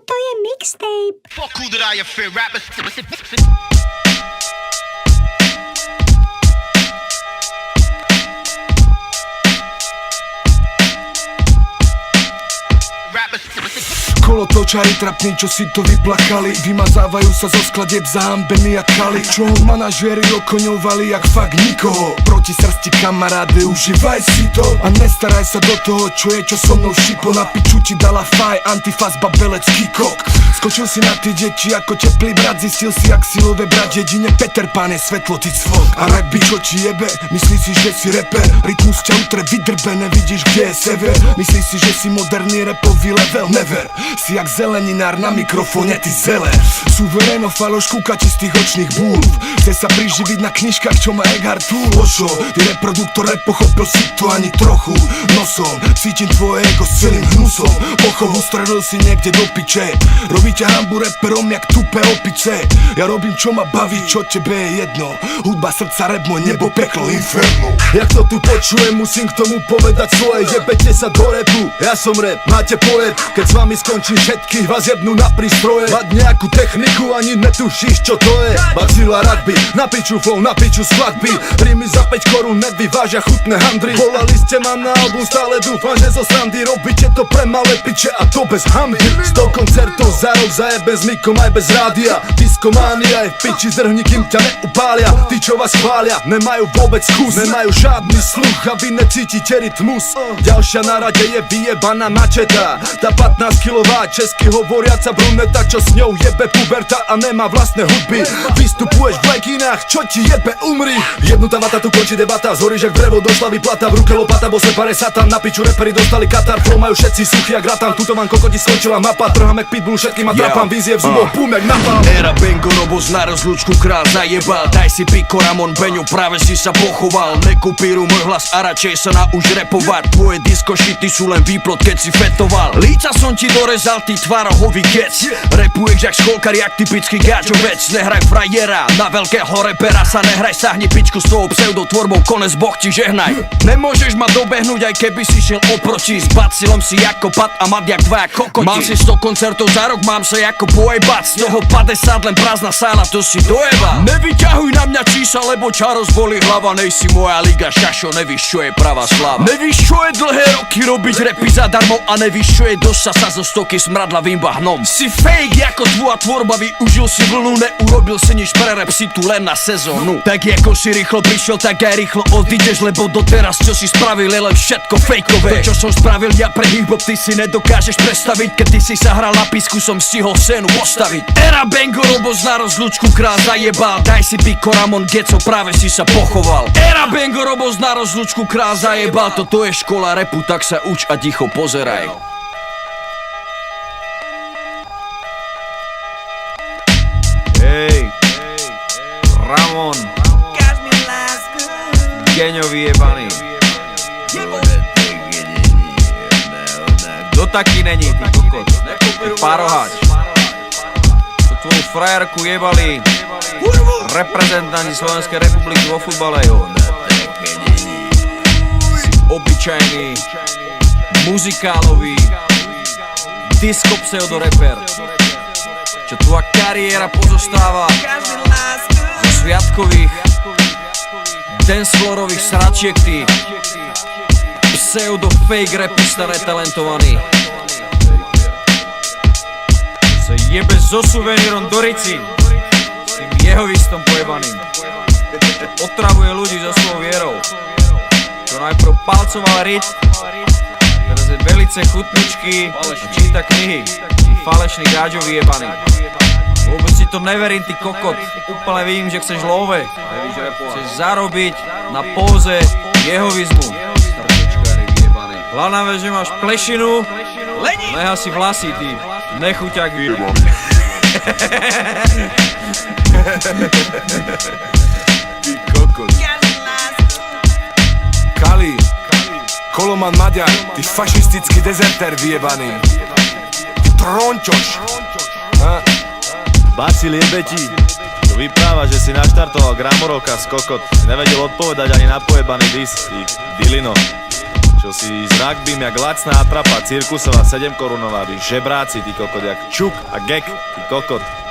Toto je mixtape. Fuck who did I offend, rappers. Kolotočári trapní, čo si to vyplakali, vymazávajú sa zo skladieb zahambení jak kali, čo ho manažéri okoňovali jak fakt nikoho. Proti srsti kamaráde, užívaj si to a nestaraj sa do toho, čo je, čo so mnou šipo. Na piču ti dala faj, antifaz, babelecký kok. Skočil si na tie deti ako teplý brat, zistil si jak silové brat, jedine Peter Pan je svetlo, ty cvok. A rap by čo ti jebe, myslíš si, že si reper, rytmus ťa utre vydrbe, nevidíš kde je sever. Myslíš si, že si moderný rapový level, never. Si jak zeleninár na mikrofóne, ty zele. Suveréno faloš kúka čistých očných búv. Chce sa priživiť na knižkách, čo má Eckhart Tolle. Ošo, ty reproduktor nepochopil si to ani trochu. Nosom, cítim tvoje ego s celým hnusom. Pochov ustredil si niekde do piče. Robíte hambu reperom jak tupé opice. Ja robím čo ma baví, čo tebe je jedno. Hudba, srdca, rap, môj nebo, peklo, inferno. Jak to tu počujem, musím k tomu povedať svoje. Jebete sa do rapu, ja som rap, máte poet. Keď s vami skončí všetkých vás jebnú na prístroje. Mať nejakú techniku, ani netušíš čo to je. Bacila rugby, na piču flow, na piču skladby. Rímy za 5 korún nevyvážia chutné handry. Volali ste ma na album, stále dúfam, že zo srandy robíte to pre malé piče a to bez hamby. 100 koncertov za rok zajebe s mikom aj bez rádia. Diskománia je v piči, zdrhni, kým ťa neupália. Tí čo vás chvália, nemajú vôbec kus, nemajú žiadny sluch a vy necítite rytmus. Ďalšia na rade je vyjebaná mačeta, tá 15 kilová česky hovoriaca bruneta, čo s ňou jebe puberta a nemá vlastné hudby. Vystupuješ v leginách, čo ti jebe, umri. Jednutá vata, tu končí debata, zhoríš jak drevo, došla vyplata. V ruke lopata, bo se pare satan, na piču reperi dostali katar. Flow majú všetci suchy jak ratan, tuto vám kokoti skončila mapa. Trhám jak pitbull, všetkým a trapám, vízie v zuboch, pum jak napal. Era Bengo, Robos na rozlúčku král zajebal. Daj si piko, Ramon, Beňo, práve si sa pochoval. Nekupíruj môj hlas a radšej sa nauč repovať. Tvoje disco shity sú len výplot, keď si fetoval. Líca som ti dorezal, ty tvárohový kec. Repuješ jak školkar, jak typický gáčovec. Nehraj frajera, na veľkého repera sa nehraj. Sahni pičku s tvojou pseudotvorbou, konec Boh ti žehnaj. Nemôžeš ma dobehnúť, aj keby si šiel oproti. S bacilom si ako pat a mat jak dvaja kokoti. Mám si 100 koncertov za rok, mám sa ako bojebac. Z toho 50 len prázdna sála, to si dojeba. Nevyťahuj na mňa čísla, lebo ča rozbolí hlava. Nejsi moja liga, šašo, nevíš čo je pravá sláva. Nevíš čo je dlhé roky robiť repy zadarmo. A nevíš čo je dosa sa zo stoky smradlavým bahnom. Si fake ako tvoja tvorba, využil si vlnu. Neurobil si nič pre rap, si tu len na sezónu. Tak ako si rýchlo prišiel, tak aj rýchlo odídeš. Lebo doteraz čo si spravil je len všetko fejkové. To čo som spravil ja pre hip-hop, ty si nedokážeš predstaviť. Keď ty si sa hral na písku, som stihol scénu postaviť. Era Bengo, Robos na rozlúčku král zajebal. Daj si piko, Ramon, Geco, práve si sa pochoval. Era Bengo, Robos na rozlúčku král zajebal. Toto je škola rapu, tak sa uč a ticho pozeraj. Hej, Ramon, Geňo vyjebaný. Kto taký není, ty kokot? Ty parohač. To tvoju frajerku jebali reprezentanti Slovenskej republiky vo futbale. Si obyčajný, muzikálový, disco pseudoreper. Čo tvoja kariéra pozostáva zo sviatkových dancefloorových sračiek, ty pseudo fake rapista netalentovaný. Sa jebe so suvenírom do Rici, s tým jehovistom pojebaným. Otravuje ľudí so svojou vierou. Čo najprv palcoval ryť, teraz je velice chutničky a číta knihy. Falešný gáďo vyjebaný. Vôbec si to neverím, ty kokot. Úplne vidím, že chceš love. Chceš zarobiť na póze jehovizmu. Hlavná vec, že máš plešinu. Neha si vlasy, ty nechuťak vyjebaný. Ty kokot. Kali, Koloman Maďar, ty fašistický dezertér vyjebaný. Ty trončoš. Bacil jebe ti. To vypráva, že si naštartoval Gramoroka z kokot. Si nevedel odpovedať ani na pojebaný disk, ty dilino. Čo si s rugbym jak lacná atrapa, cirkusová 7 korunová, vy žebráci, ty kokot, jak čuk a gek, ty kokot.